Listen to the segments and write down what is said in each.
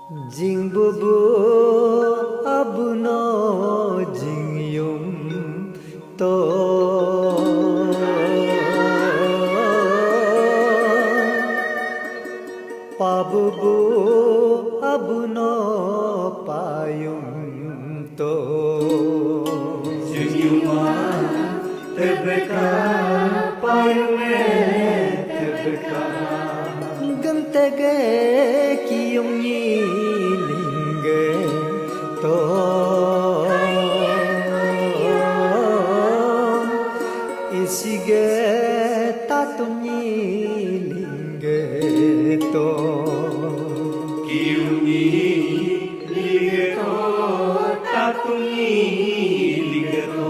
Jingbubu abuno jingyum to pabubu abuno payum to jingyuma tebeka payume tebeka gantege kiyum ni linge to isige tatum ni linge to kiyum ni linge to tatum ni linge to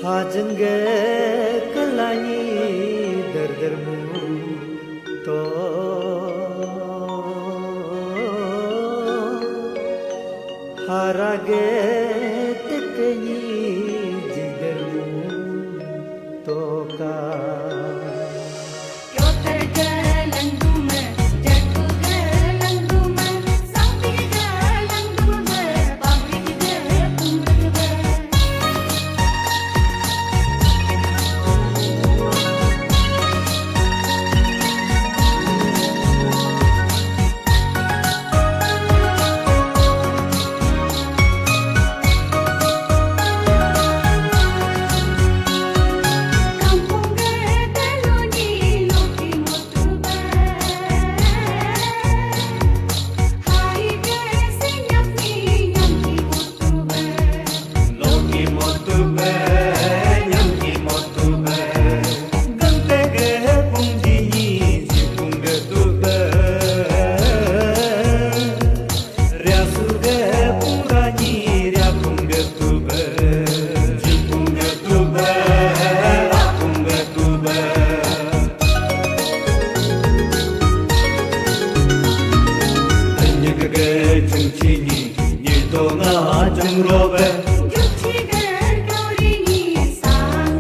Hajenge kelani derdermu to harage tekeni jigermu to ka 정로배 육지를 거리니 상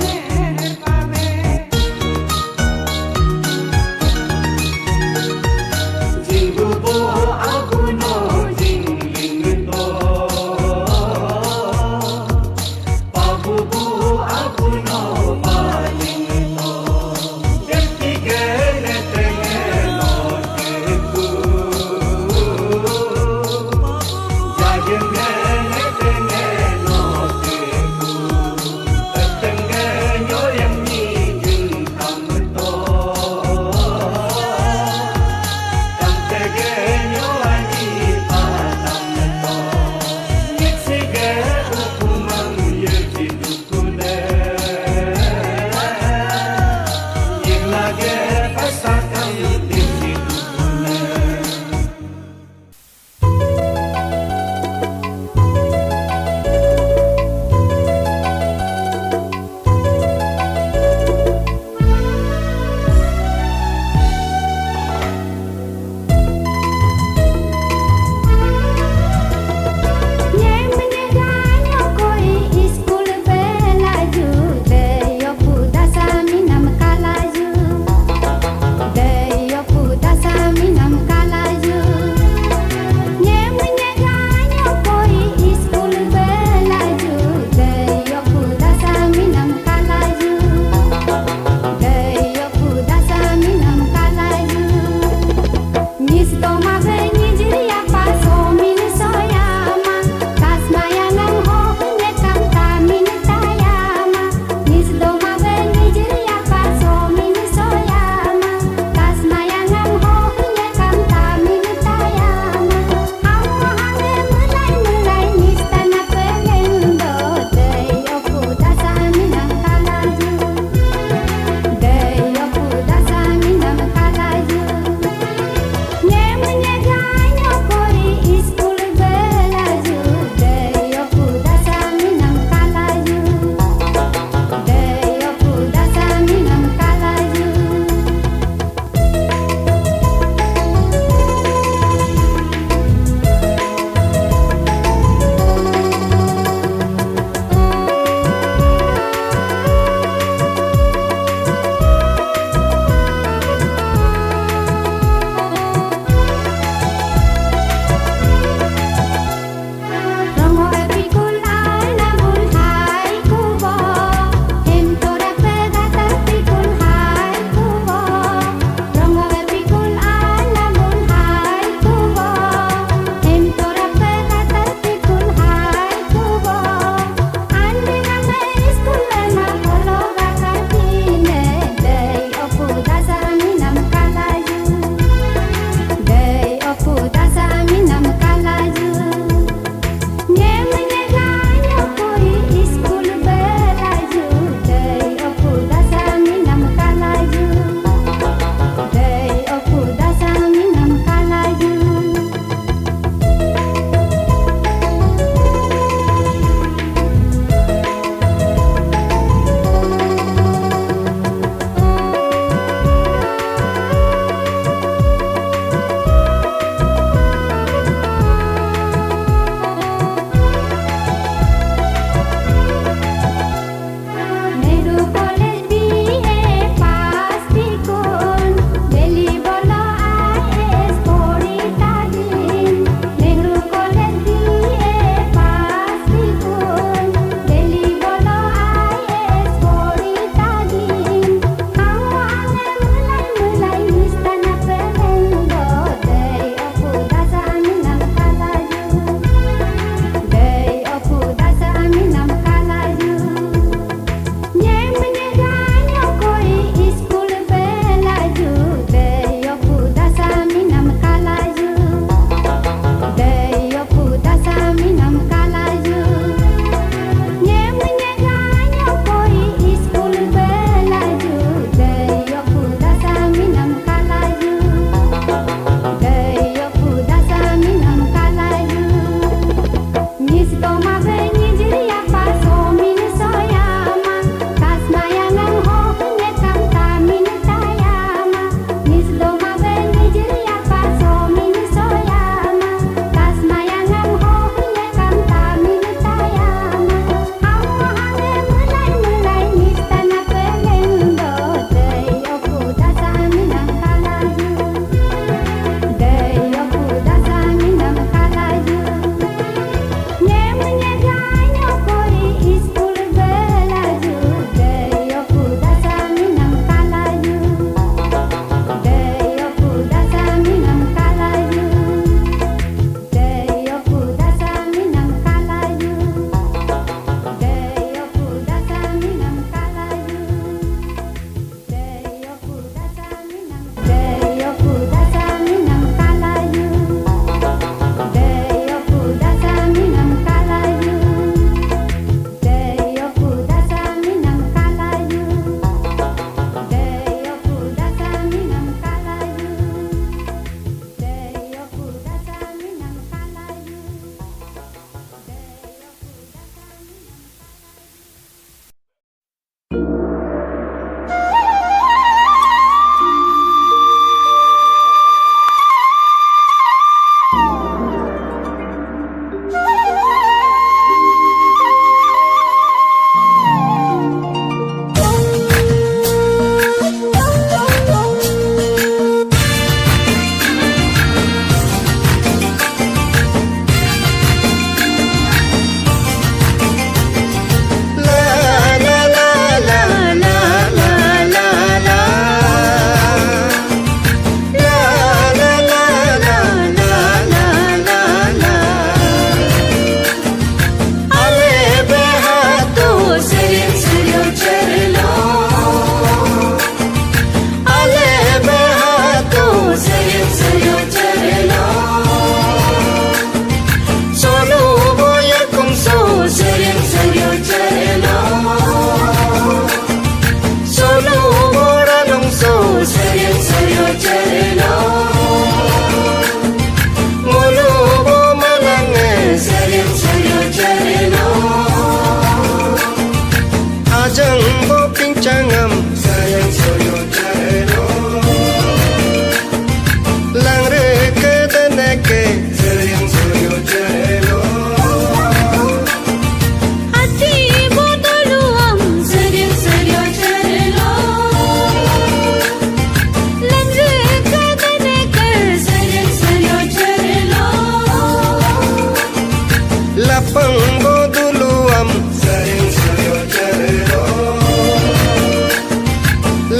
Kapanggo duluam Sayang sayo carelo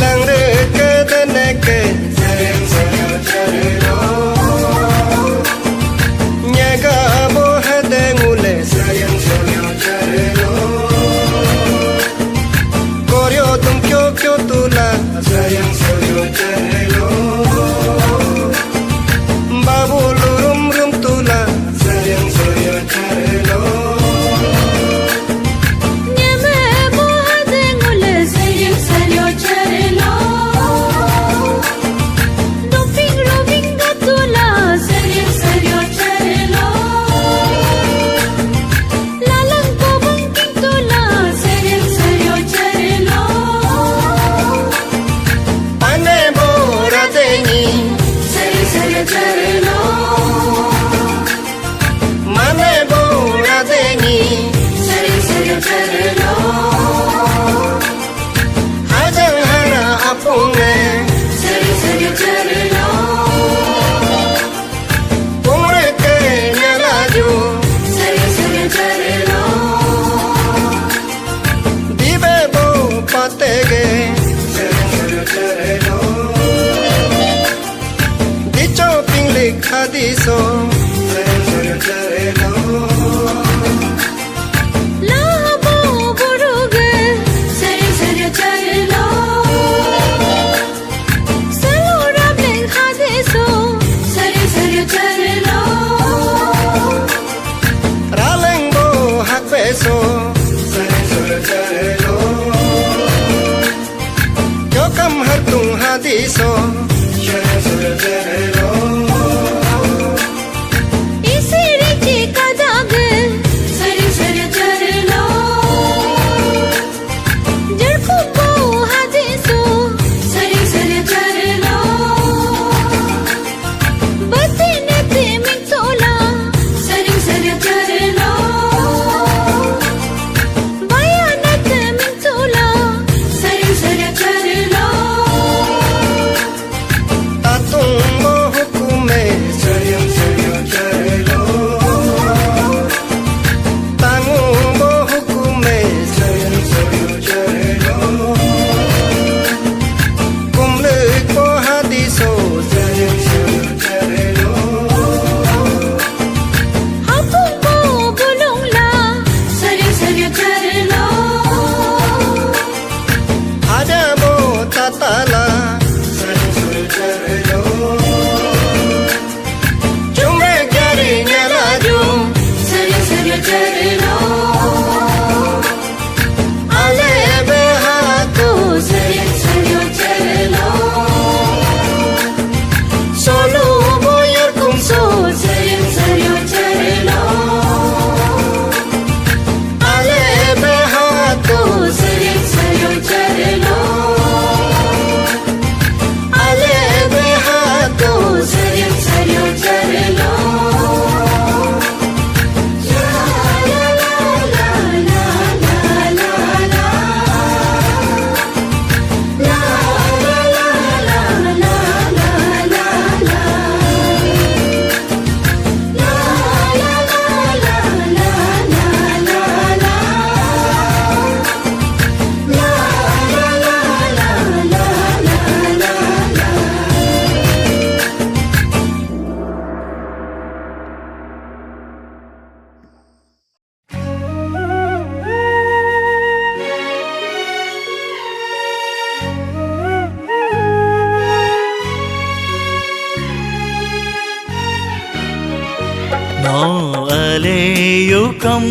Langre ke deneke Sayang sayo carelo Nyaga boha dengule Sayang sayo carelo Koryo tum kyo kyo tula Sayang sayo carelo Babu lurum rum tula Sayang sayo carelo Nyame boha dengule sayang sayo carelo Doping roving gatula sayang sayo carelo Lalang ko bangking tula sayang sayo carelo Pane bora dengi Sayang sayo carelo Mane bora dengi Sayang sayo carelo Hajang hara apunge Sayang sayo carelo Pumre ke nyalaju Sayang sayo carelo Dibe bo patege Sayang sayo carelo Dicho pinglik hadiso Sayang sayo carelo Labo buruge sayang sayo carelo Salura bling hadeso sayang sayo carelo Raleng bo hak beso Sayang sayo carelo Yokam hartung hadiso Sayang sayo carelo Isiri chika dage sayang sayo carelo Jarko bo hadeso sayang sayo carelo Batine timing tola sayang sayo carelo Bayana timing tola sayang sayo carelo Tatung bo hukume Sayang sayo carelo Tangung bo hukume Sayang sayo carelo Kumlik bo hadiso Sayang sayo carelo Hapong bo bulong la sayang sayo carelo Ada bo tatala Sayang sayo carelo Cumbe jari nyalaju sayang sayo carelo Ale behaku sayang sayo carelo Solu boyar kumso sayang sayo carelo Ale behaku sayang sayo carelo Ale behaku sayang sayo carelo La la la la la la la La la la la la la la la La la la la la la la la La la la la la la la No aleyukam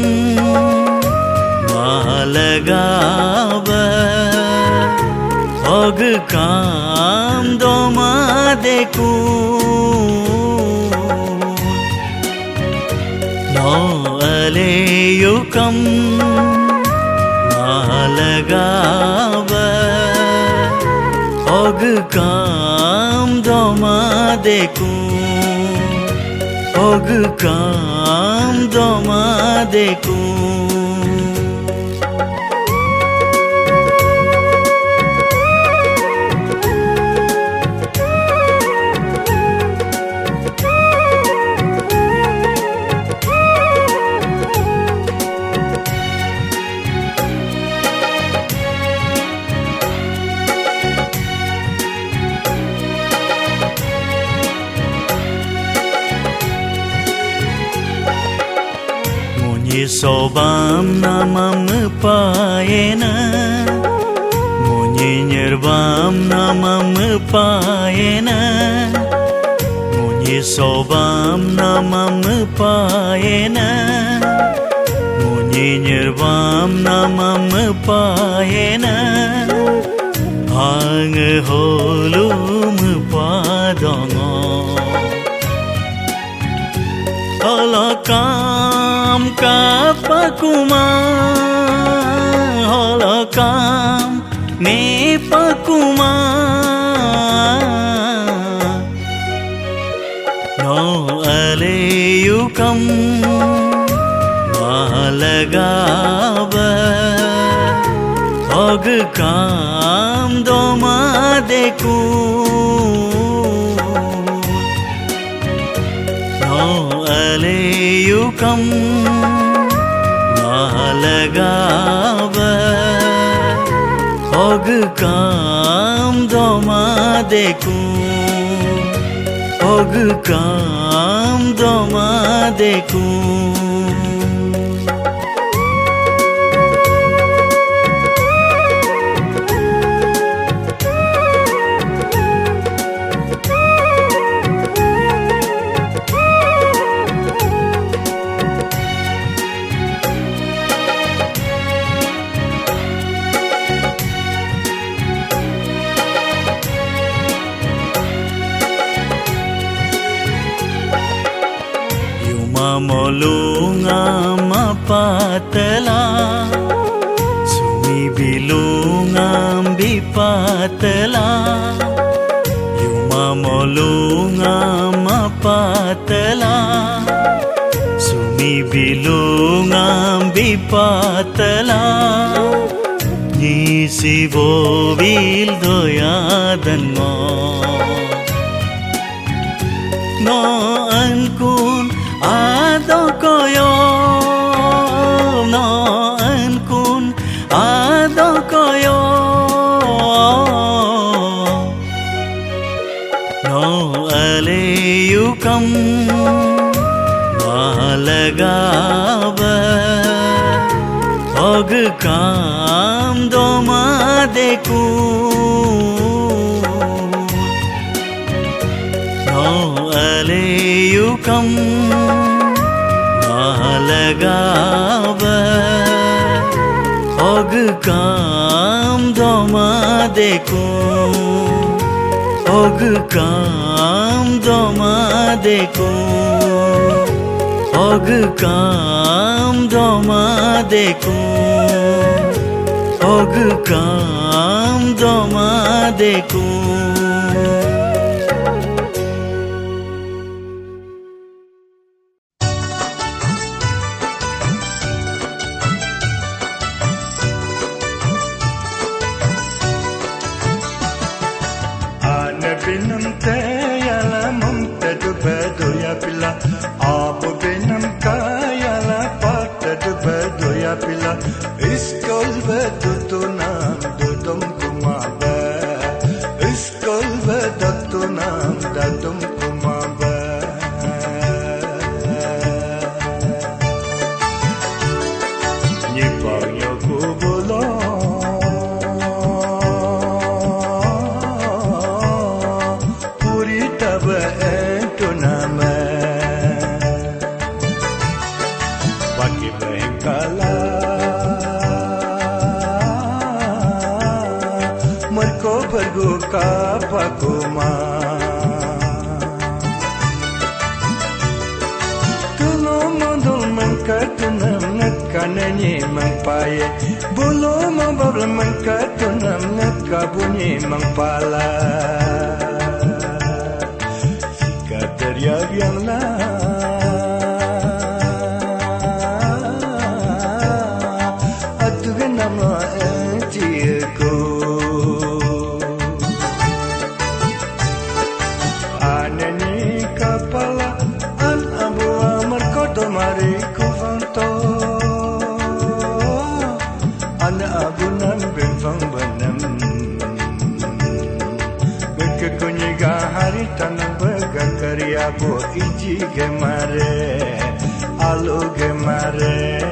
malagaba og kam doma deku No aleyukam malagaba og kam doma deku Og kam doma deku sobam namam payena Munyi nyerbam namam payena Munyi sobam namam payena Munyi nyerbam namam payena Hang holum padongo Holokam kapakuma Holokam me pakuma No aleyukam Malagaba Ogkam doma deku No aleyukam Malagaba Ogkam doma deku Ogkam doma deku Molungam patela Sumi bilungam bipatela Yuma molungam patela Sumi bilungam bipatela Nisi bobil doyadan No ankun Adokoyo no ankun adokoyo no aleyukam malagaba ogkam doma deku no aleyukam Malagaba Ogkam doma deku Ogkam doma deku Ogkam doma deku Ogkam doma deku Benam kayala mumtadu badoya pila Abu benam kayala patadu badoya pila Iskol bedutu nam dudum kumaba Iskol bedutu nam dudum kumaba Nyipang yoku bolong Kapakuma Tulong mandul mengkatunam nekanani mengpaye Bulu mababla mengkatunam nekabunyi mengpala Sika teriak yang Atu genam loa entiku Mari kufanto Ana abunan benfang benam Kekunyiga hari tanang began karya bo iji gemare Alu gemare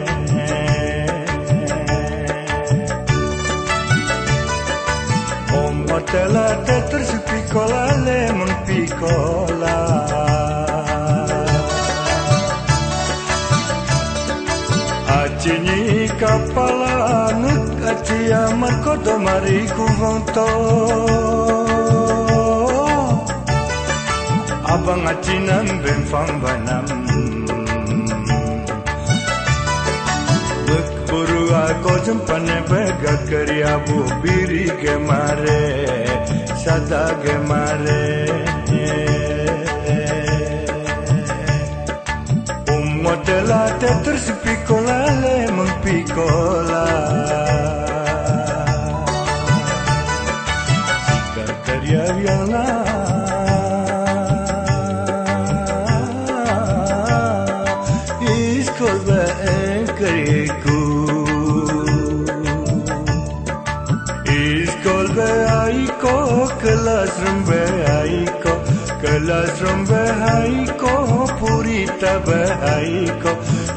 Acini kapala nut acia marcodo mariku vonto Abang acinam ben fang banam Buru ako jempane bega keriabu biri gemare sada gemare Modela te terspikola le mempikola Jika karya riana Iskol ba engkariku Iskol ba aiko Classroom ba aiko Classroom ba aiko Purita ba aiko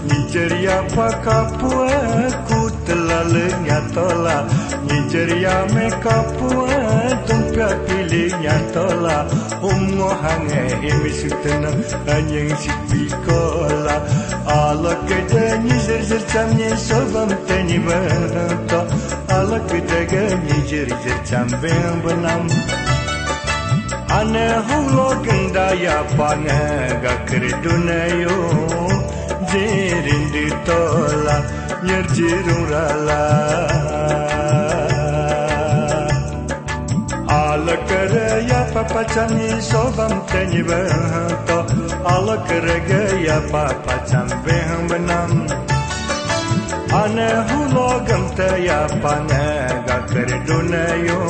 Nigeria pakapua Kutelal nyatola Nigeria mekapua Tumpia pilih nyatola Hange emisutena Anyeng sipikola Ala kedanya zir-zir camnya Sobam tani bento Ala kedanya zir-zir cambeng benam Ane hulo gendaya pange Gakir dunayo Jirin ditola Nyerjirung rala Ala keraya papacami Sobam tani bento Ala keraya papacam behang benam Ane hulo gendaya pange Gakir dunayo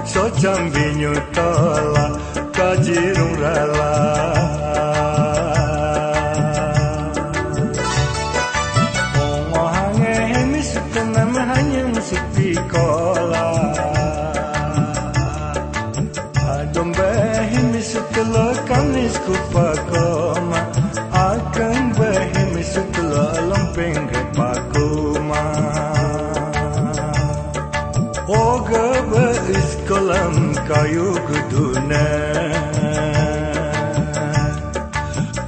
So jambinya tola kajirung rala Ongohange hemi sutenam hanyang sipikola Adombe hemi sutela kanis kupakoma Akan behemi sutela lampeng kepakoma Oga iskolam kayu guduna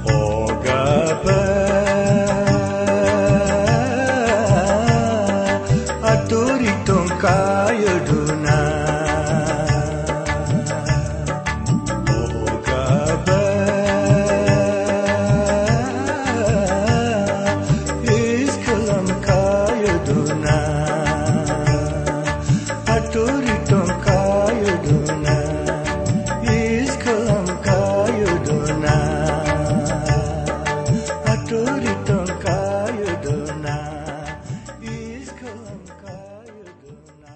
Oga aturi tong kayu duna Oga iskolam kayu duna Aturi tong kayu duna Iskolam kayu duna Aturi tong kayu duna Iskolam kayu duna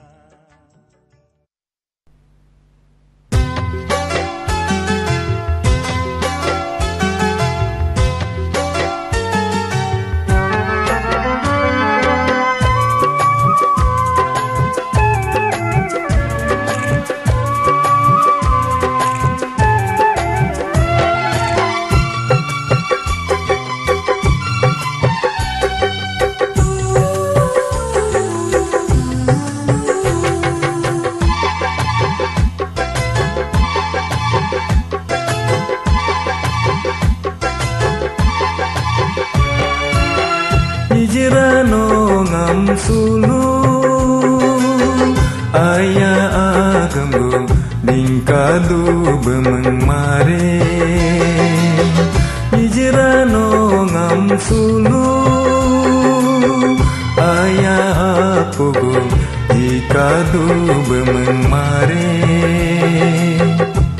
Hijrano ngam sulu Ayah aganggo Ningkadu bemeng mare Hijrano ngam sulu Ayah apogo Jikadu bemeng mare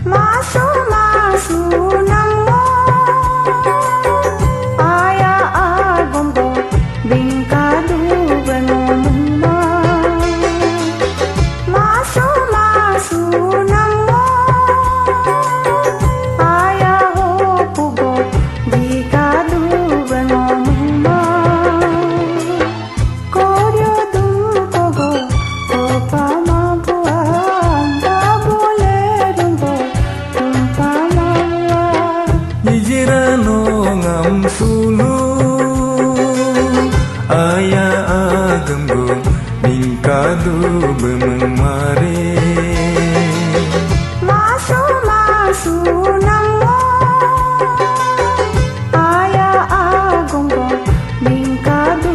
Masu namo Aya agombo Bingkadu benumma Masu namo Aya hopugo Bingkadu benumma Koryo dukogo Opa mabuang Dabole rumbo Tumpa mabuang Hijrano ngam sulu Ayah aganggo Ningkadu bemeng mare Masu namo Aya agombo Bingkadu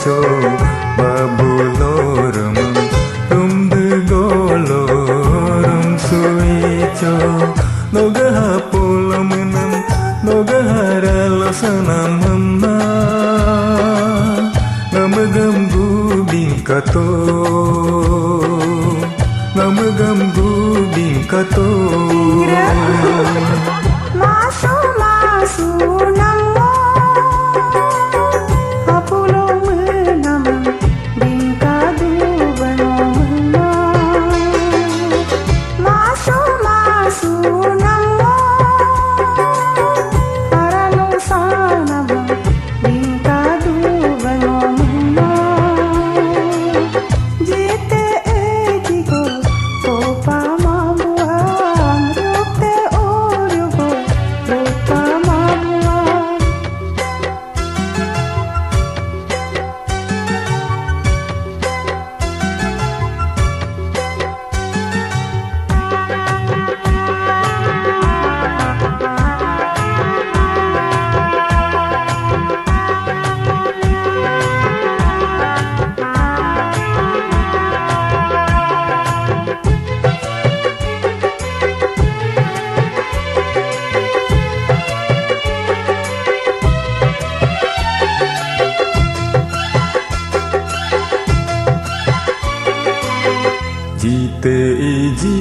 cho babulorem rum degolo rum suico noga hapulamunam noga haralasanam hamna namagam gubing kato namagam gubing kato Masu masu namo apulo menam bingkadu benomna masu masu namo aranu sanam bingkadu benomna jete ejiko topa mabuam rukte orugo rupa mabuam jite iji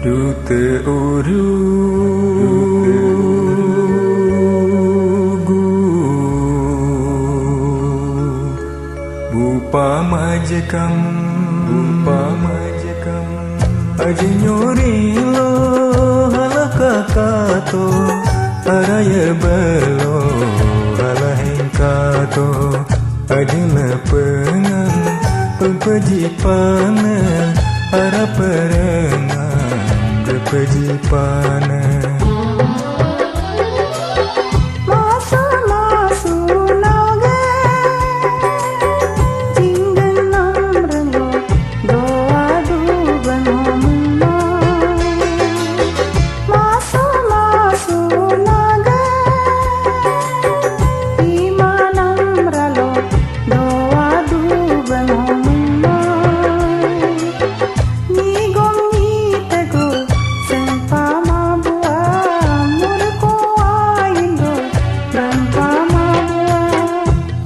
dute urugu bupa majekam aji nyori lo halakakato araya belo halahengkato ajna pengang pepejipana haraperengang pepejipana masu masu nage jingganam rengo doa du benomna masu masu nage imanam ralo doa du benomna ni gom ni tego sempa mabua murko aindo rampa mabua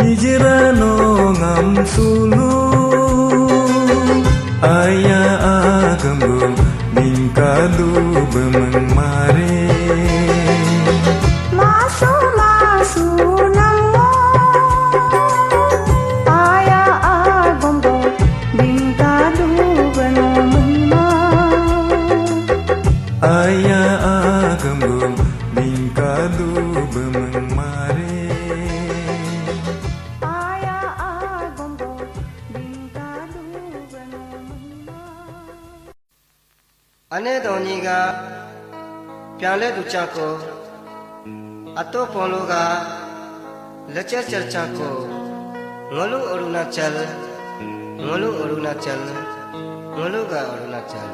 hijrano ngam sulu aya agambo bingkadu bemeng mare masu masu namo aya agombo bingkadu benomna aya agambo bingkadu bemeng mare aya agombo bingkadu benomna Ane doni ga प्याले दुचा को अतो पोलो का लचर चर्चा को मोलू अरुणाचल मोलू का अरुणाचल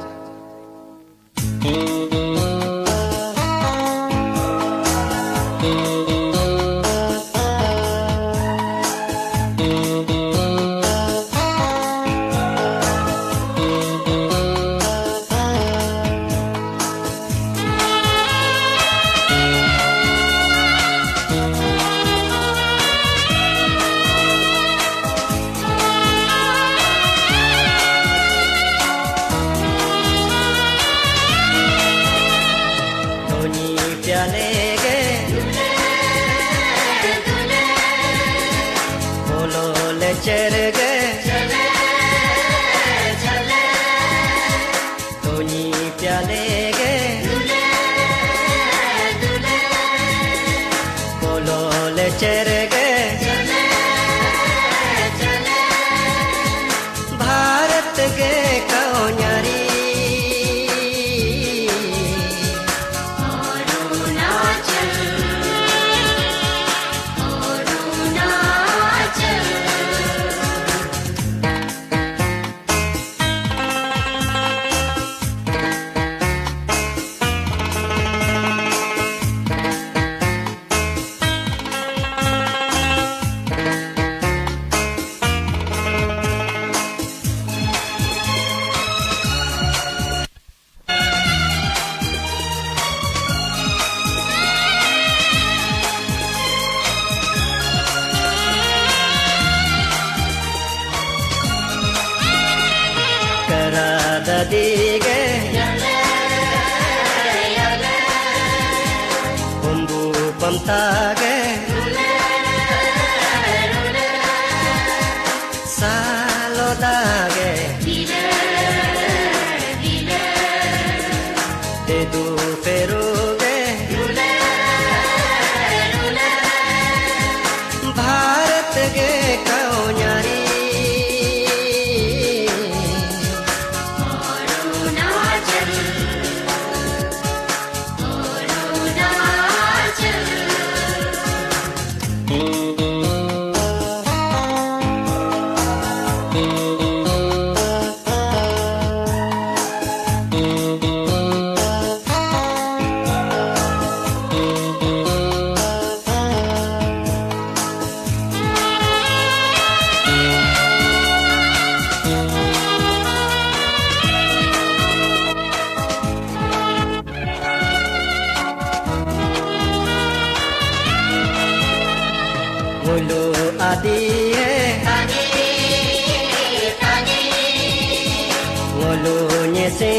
भारत के कौन्यारी adige Bumbu pamtage Salodage Dedu feruge Bharat ge kaonyari Mulu adie Mulu nyese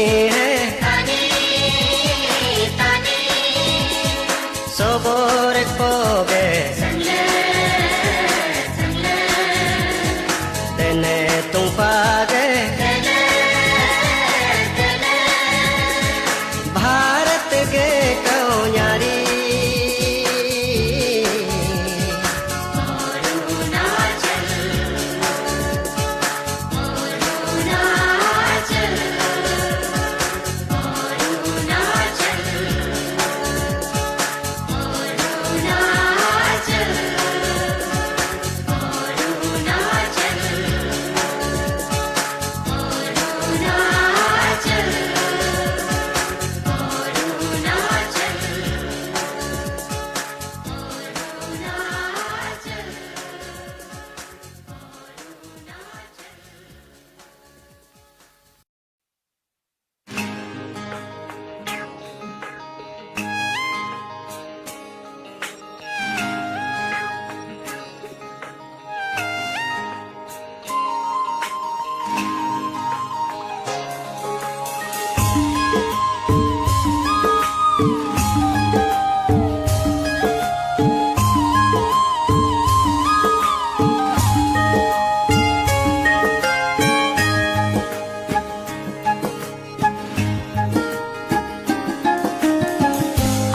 Sobor koge Tene tumpage Bharat ge kaonyari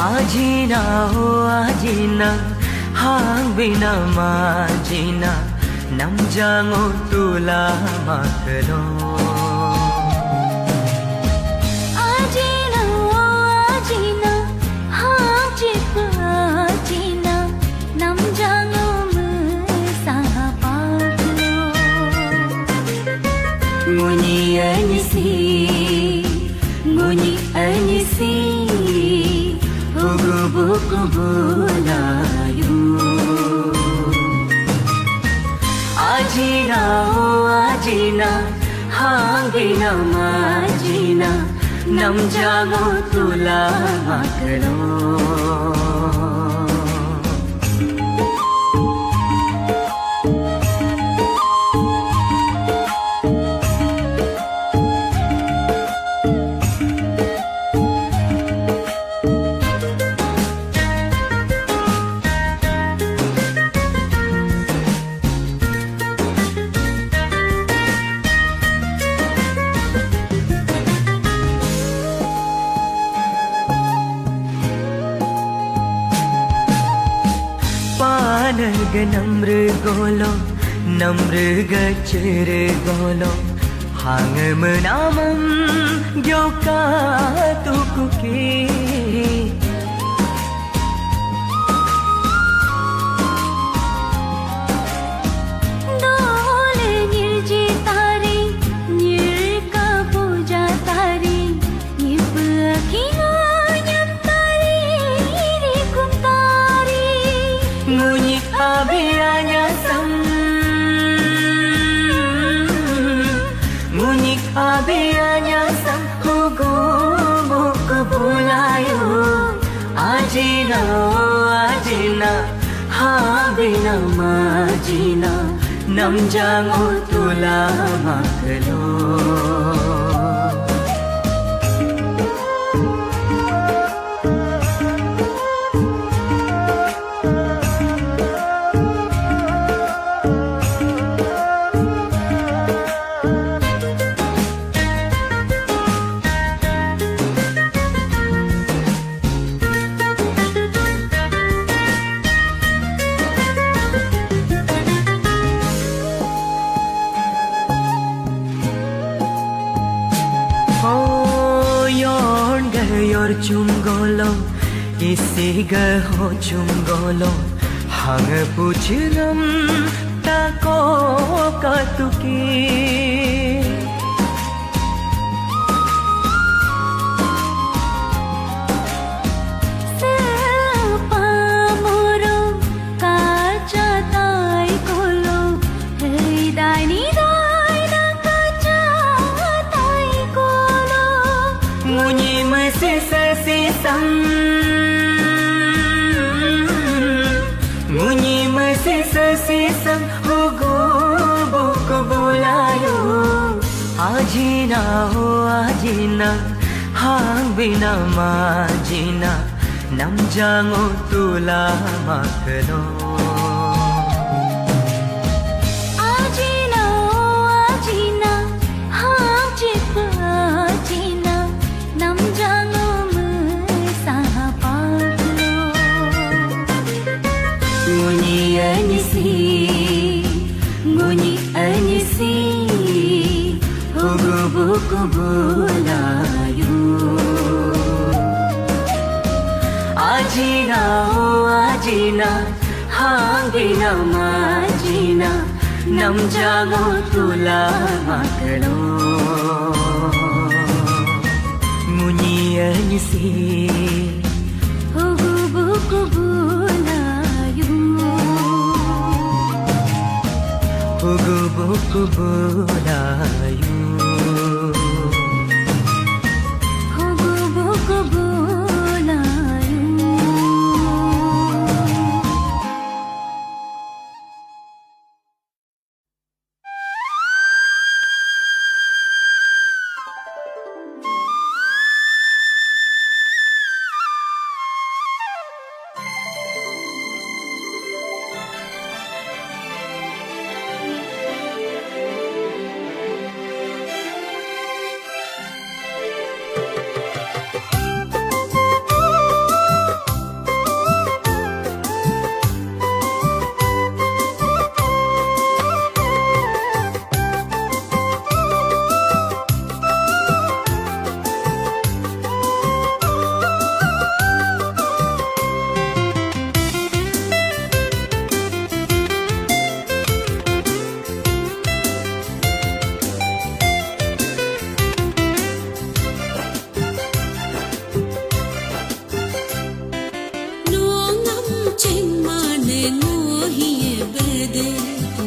Ajina ho ajina hang bina majina nam jango tula makro Ajina o ajina hang chip ajina nam jango musapaklo Nguni anisi Buku bulayu Ajina ho ajina hangina majina nam jango tula makro Namr gacir golo hang menamam gyoka tukuki Dole nirji tari nirka puja tari nipakino nyam tari rikum tari Nguni abiyanya sam Abiyanya sang hugo buku bulayu Ajina ajina habina majina nam jango tula maklo yor chung golo isi ga ho chung golo hang puchram ta ko katuki Munyi masih sesisang hugo buku bulayu Ajina ho ajina hang bina majina Nam jango tula makno Ajina ho ajina hang cipa ajina Nam jango Munyi anisi Hugu buku bulayu Ajina ho ajina hang bina majina Nam jango tula makno Munyi anisi Hugu buku bulayu Hugu buku bulayu Hugu buku bulayu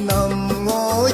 Nam ngô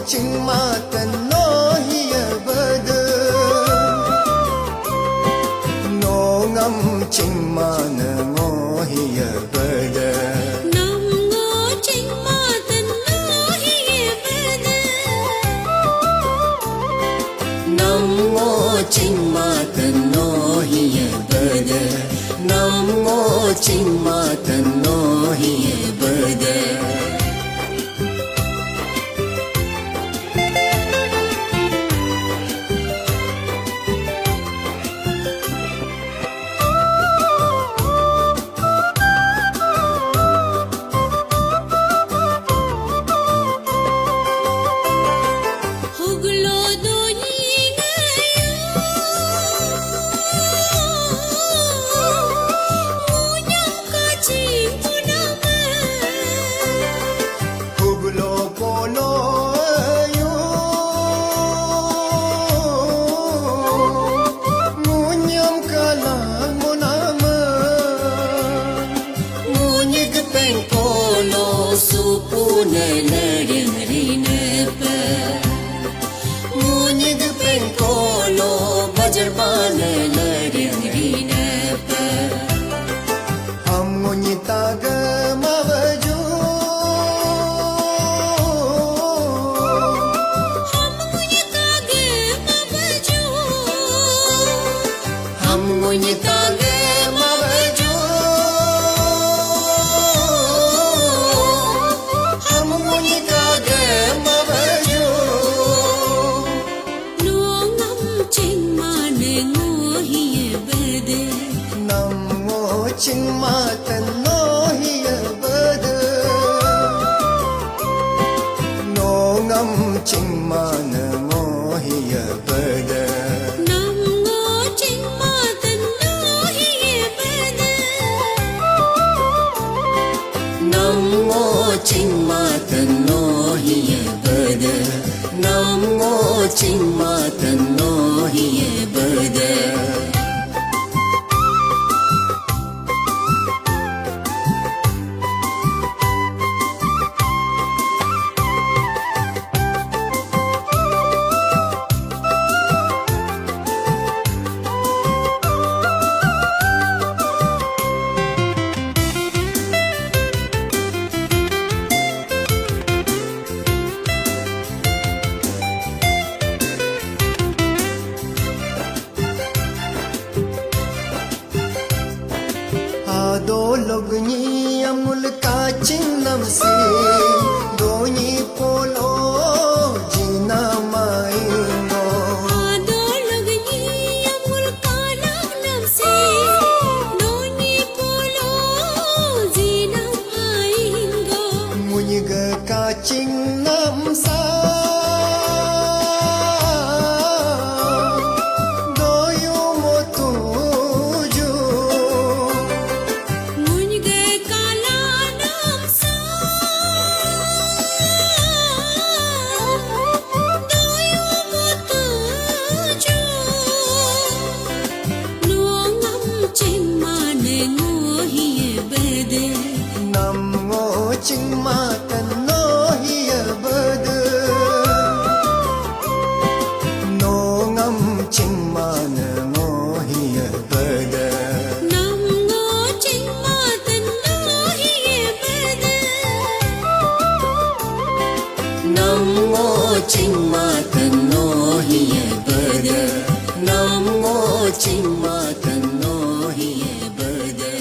chinh ma tình nói chingma tanno hiye bade दो लोगनी अमुल का चिन्नम से दोनी पोलो जीना माएंगो दो लगनी अमुल का नाम से दोनी पोलो जीना आएंगो मुझग का चिन्नम सा chingma tanno hiya bade no ngam chingma no hiya bade nam ngo chingma tanno hiye bade nam ngo chingma tanno hiye bade nam ngo chingma tanno hiye bade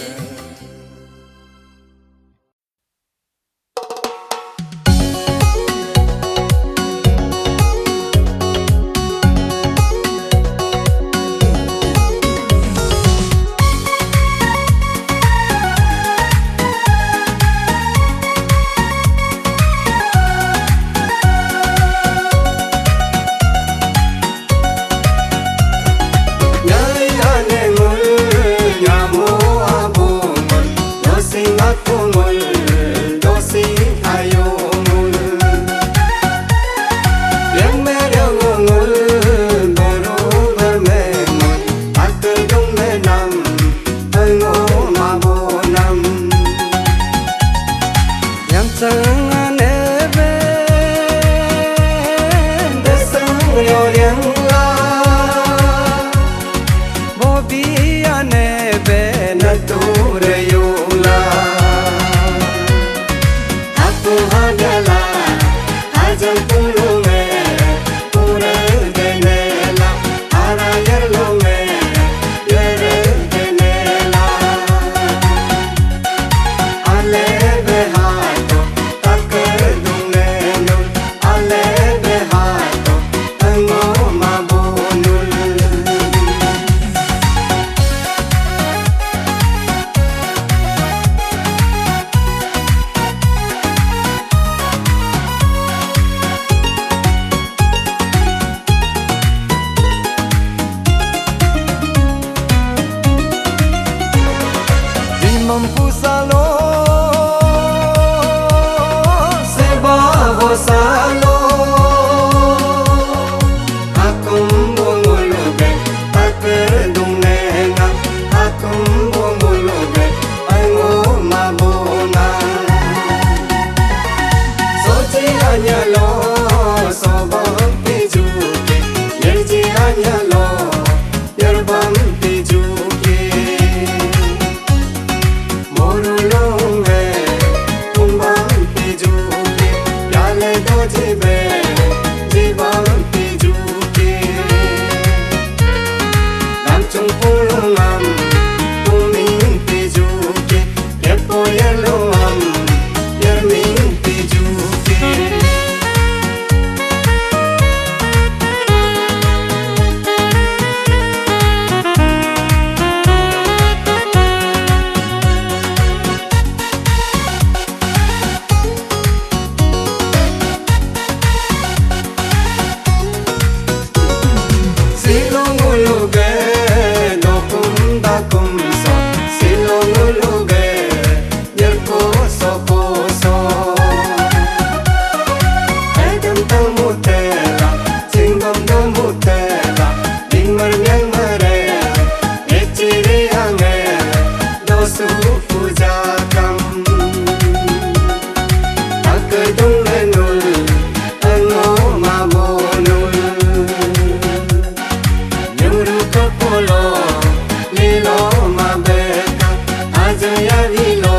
yarilo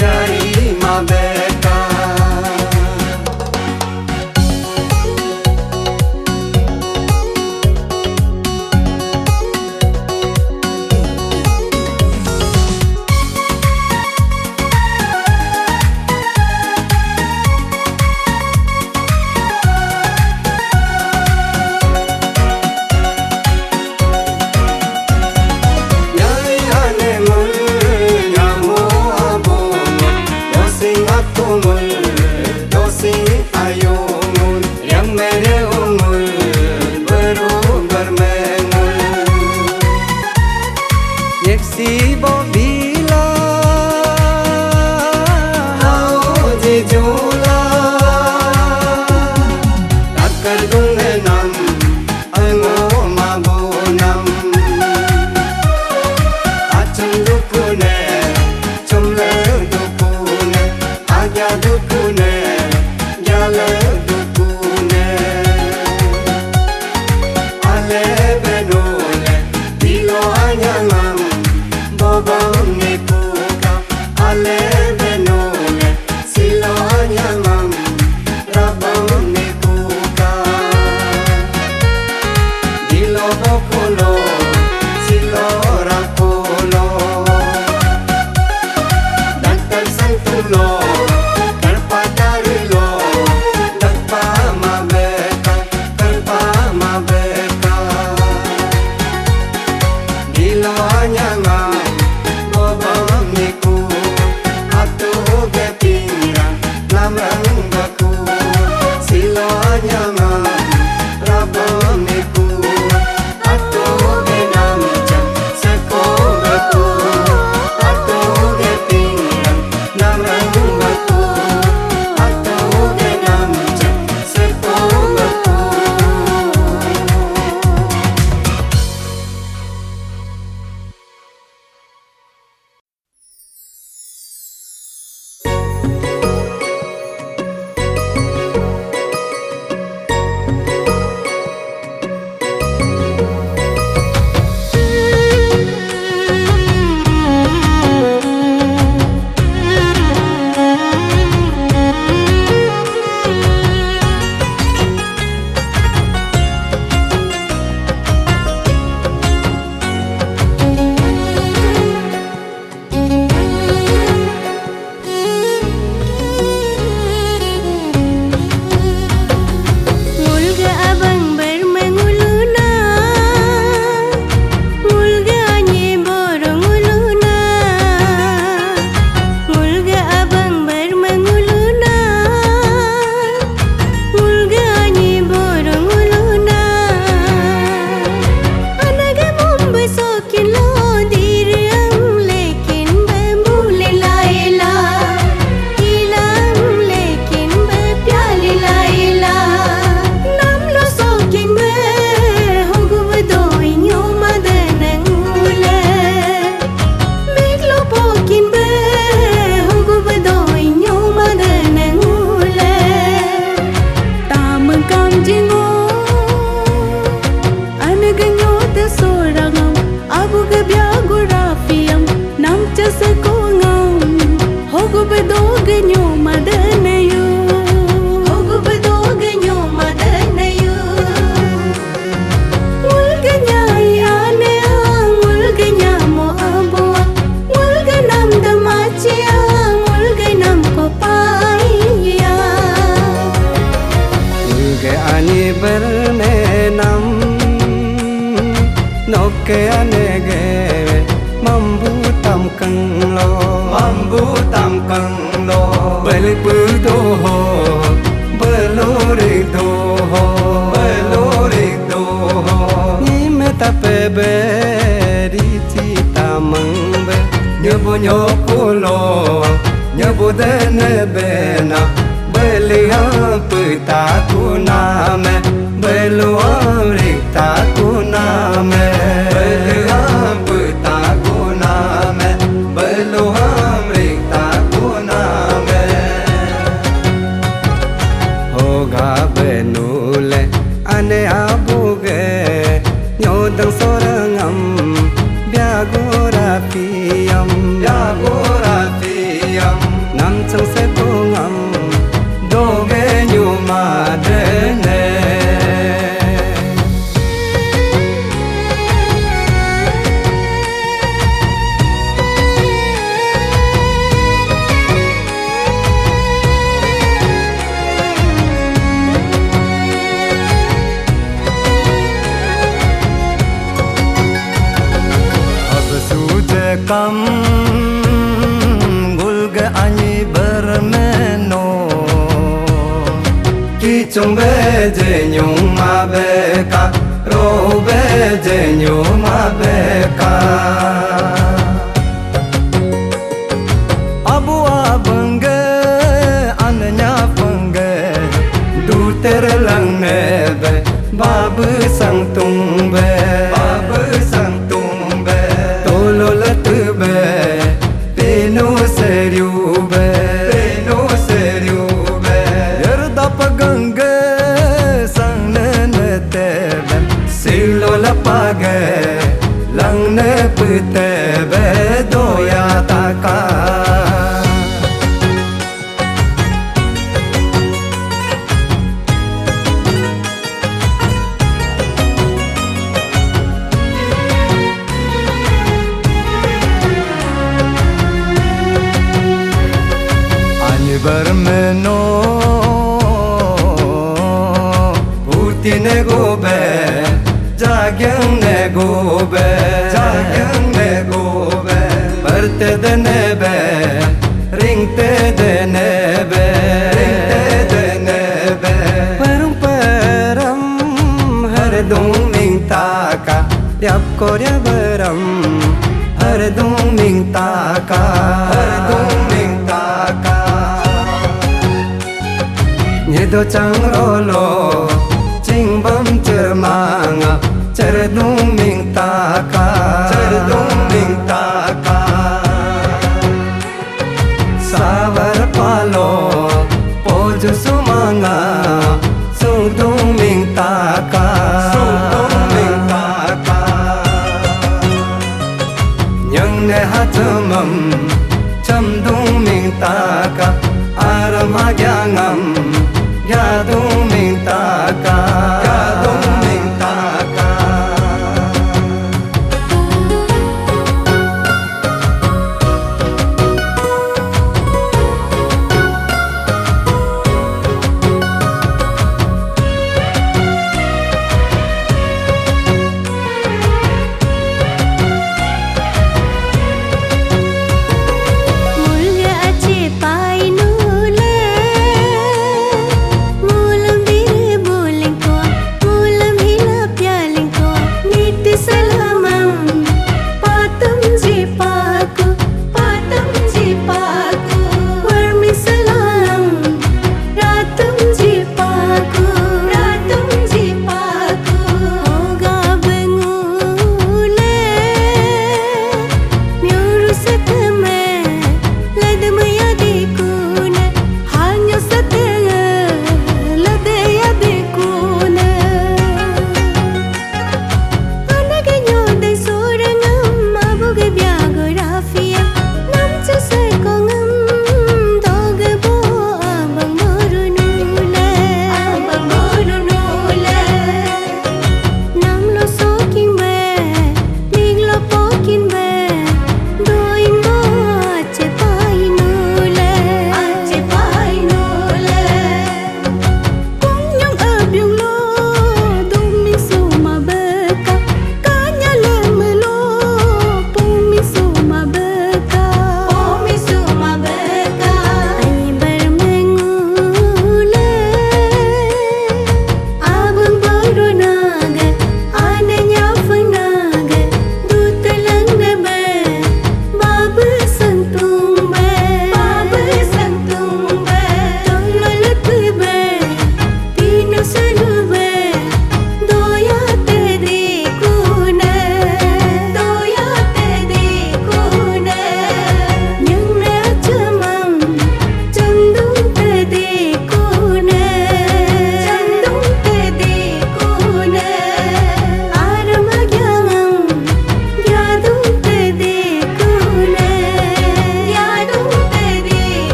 yari mabeka Nyodang sorangam biagorafiam sang se ko ngam do ge nyu ma de ne kam gulga ani bermeno ki chung be je nyung ma be ka ro be je nyu ma be ka abu abenge ananya fange du tere lang ne be bab sang tung be bab sang tung be tolo lat be peno seriu be peno seriu be yarda pagange sang ne te be silo la page lang ne pute be doya taka bermeno putin ne gobe jagyang ne gobe jagyang ne gobe barte de nebe ringte de nebe ringte de nebe param param har dum ming taka yap korya baram har dum ming taka har dum ming taka do chang rolo ching bam chir manga chir dung ming ta ka chir dung ming ta ka savar palo poju sumanga sung dung ming ta ka sung dung ming ta ka nyang ne hatumam cham dung ming ta ka arama gyangam ya dung ming ta ka ya dung ming ta ka mulga ache pai nule mulam dir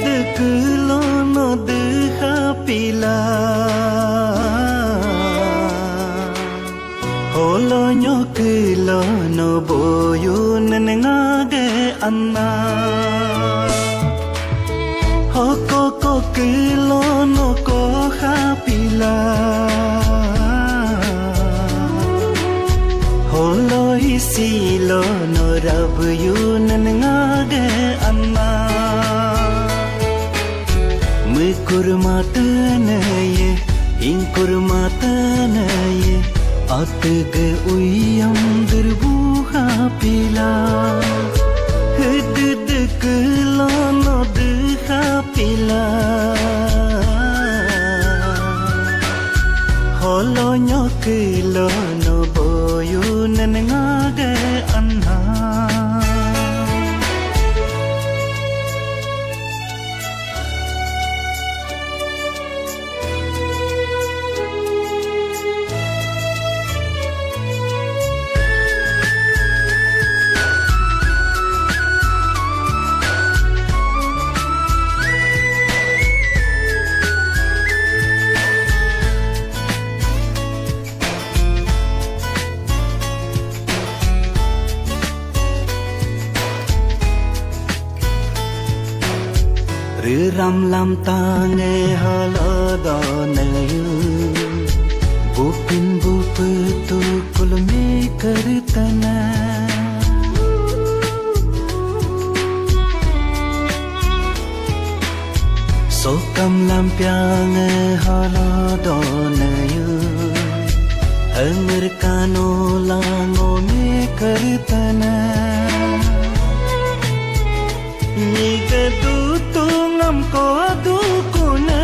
Kelono deha pila Holonyo kelono boyun ngage anna Hoko kelono koha pila Holo isilo no rabuyun ngage anna Kurmatanaye, in kurmatanaye, atge uyam dirbuha pila, hid kelono deha pila, holonyo kelono boyun ngage anha. Ram lam tange halada nayu Bupin bupu tu kulme kartana Sokam lam piange halada nayu Hanger kano lango me kartana Niga du ngam ko du kuna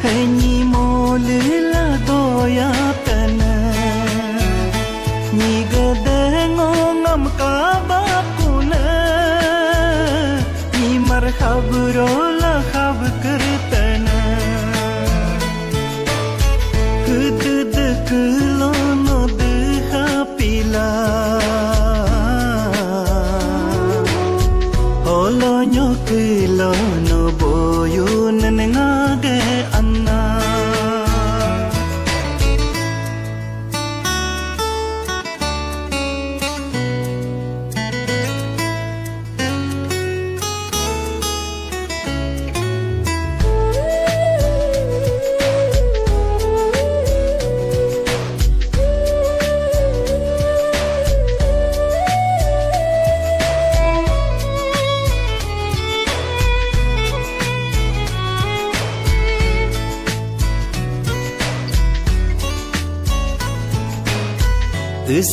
Hanyi molila doya tana Niga dengo ngam ka bakuna Ni marhab rola khab kartana Hud deklono deha pila Holonyo kelono boyun ngage anna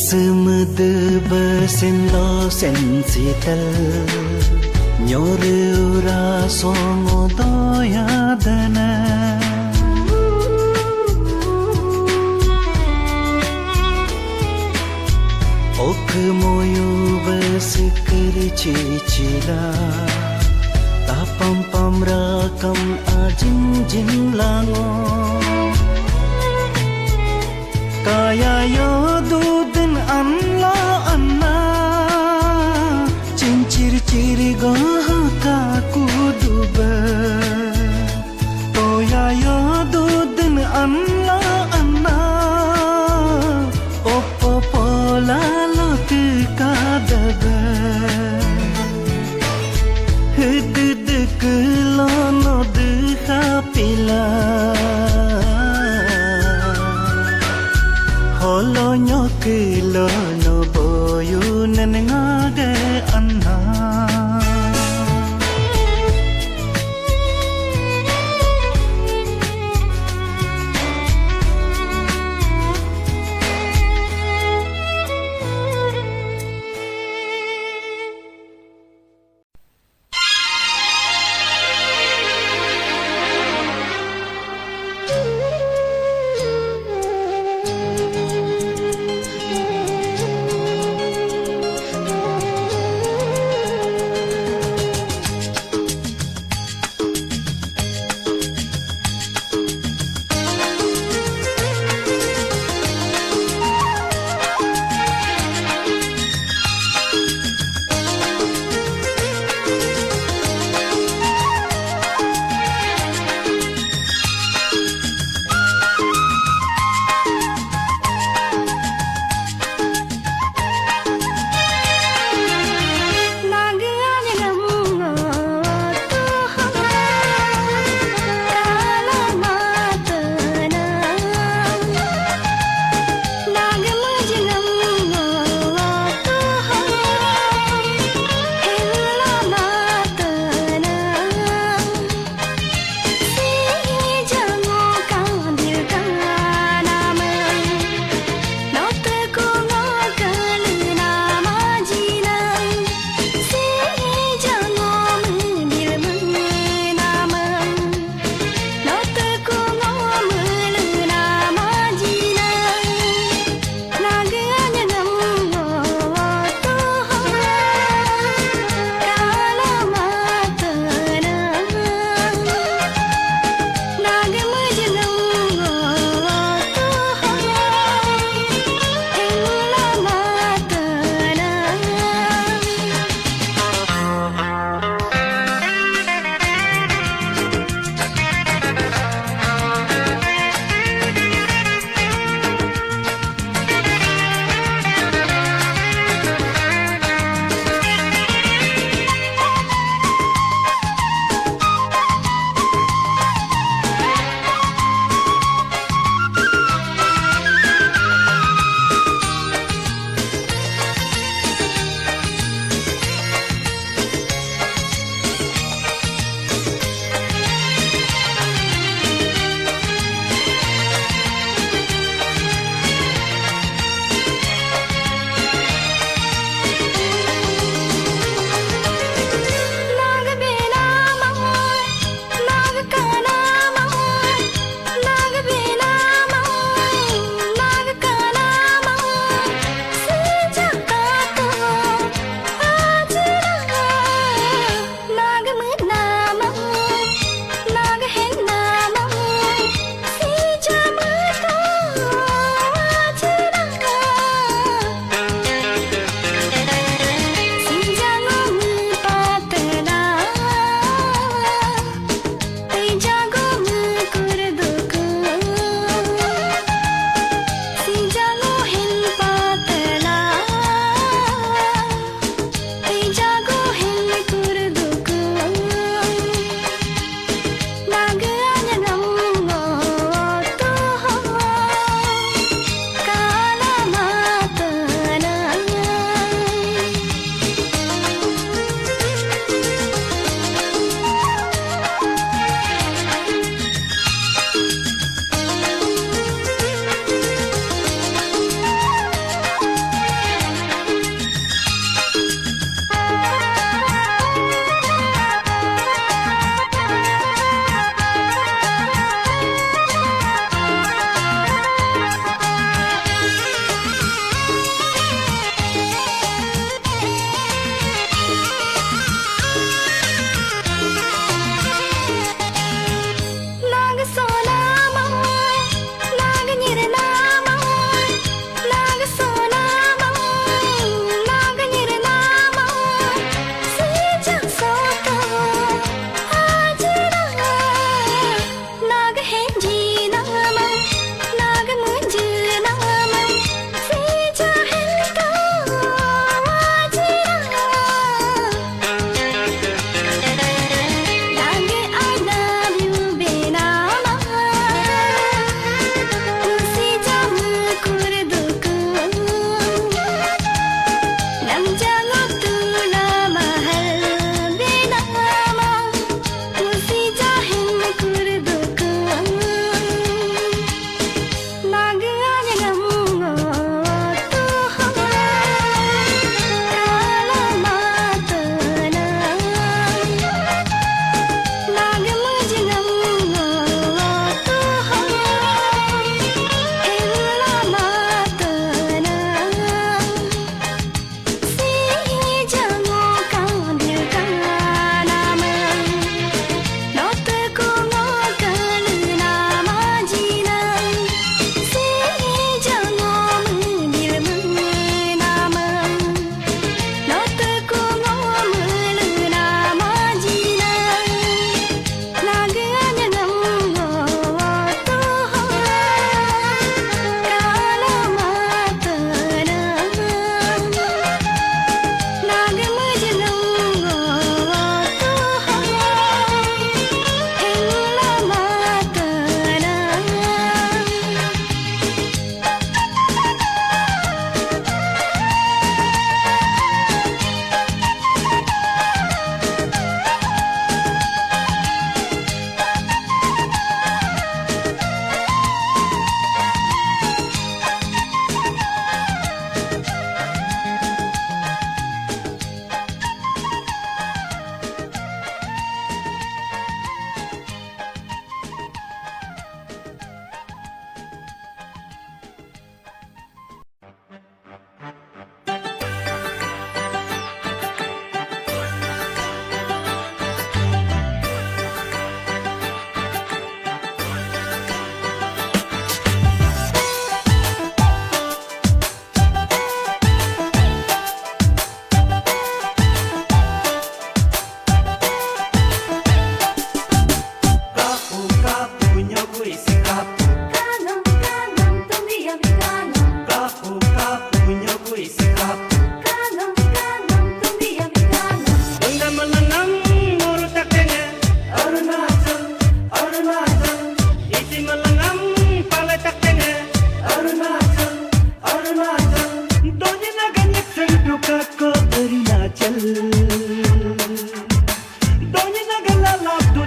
Semut bersin lo sensitel Nyore ura songo doya dana Ok moyo bersikir cicila Tapam pam rakam ajin jin lango Kaya yo dudin anla anna Cincir ciri gaha kaku duba Toya yo dudin anla anna Oppo pola lo tika daga Hid kelono deha pila Holonyo kelono boyun ngage anha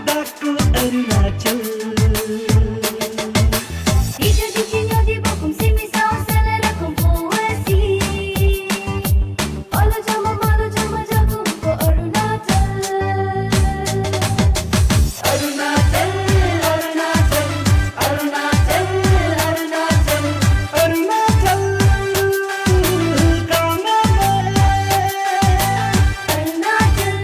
daku Arunachal. Ija di cinyo di bakum simi sao selera kong poesi. Olo jama jago ko Arunachal. Arunachal, Arunachal, Arunachal, Arunachal. Arunachal kauna Arunachal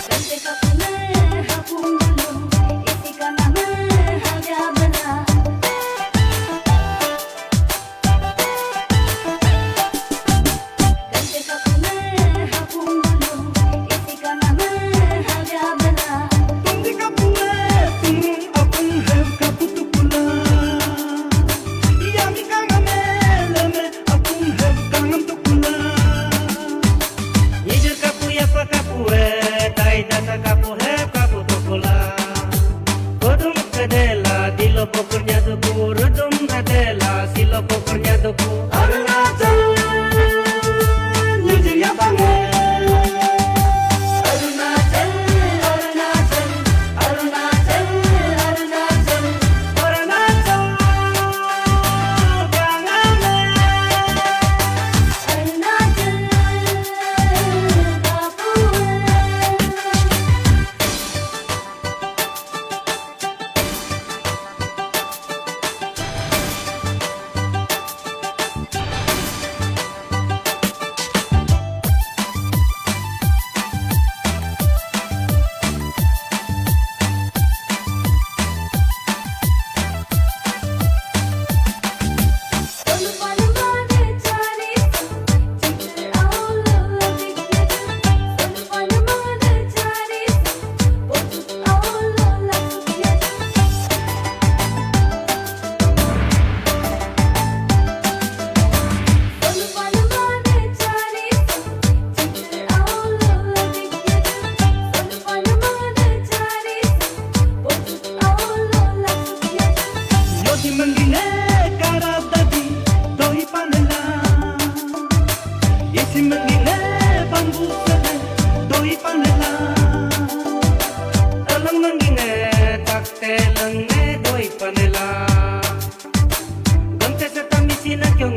Kante kapuna hapung dulu isi kanama haga bana. Kante kapuna hapung dulu isi kanama haga bana. Tundi kapuna tung apung heb kaputu pula. Yami kangame leme apung heb kangam tu pula. Nijur kapu ya pa kapu tai dasa kapu kapu tokula. Kodum kadela dilo pokurnya duku rudum kadela silo pokurnya duku. Arunachal nijir ya bange. Arunachal, Arunachal, Arunachal, Arunachal. Arunachal kangame. Arunachal kapuan. Sonu panamane chari chitr aulo dikya. Sonu panamane chari potut aulo lakya. Sonu panamane chari chitr aulo dikya. Sonu panamane chari potut aulo lakya. Yodi mangine karadadi doi panela. Yesi mangine bambu sele doi panela. Alang mangine takte lang ne doi panela. Gamte sa tamisina kyong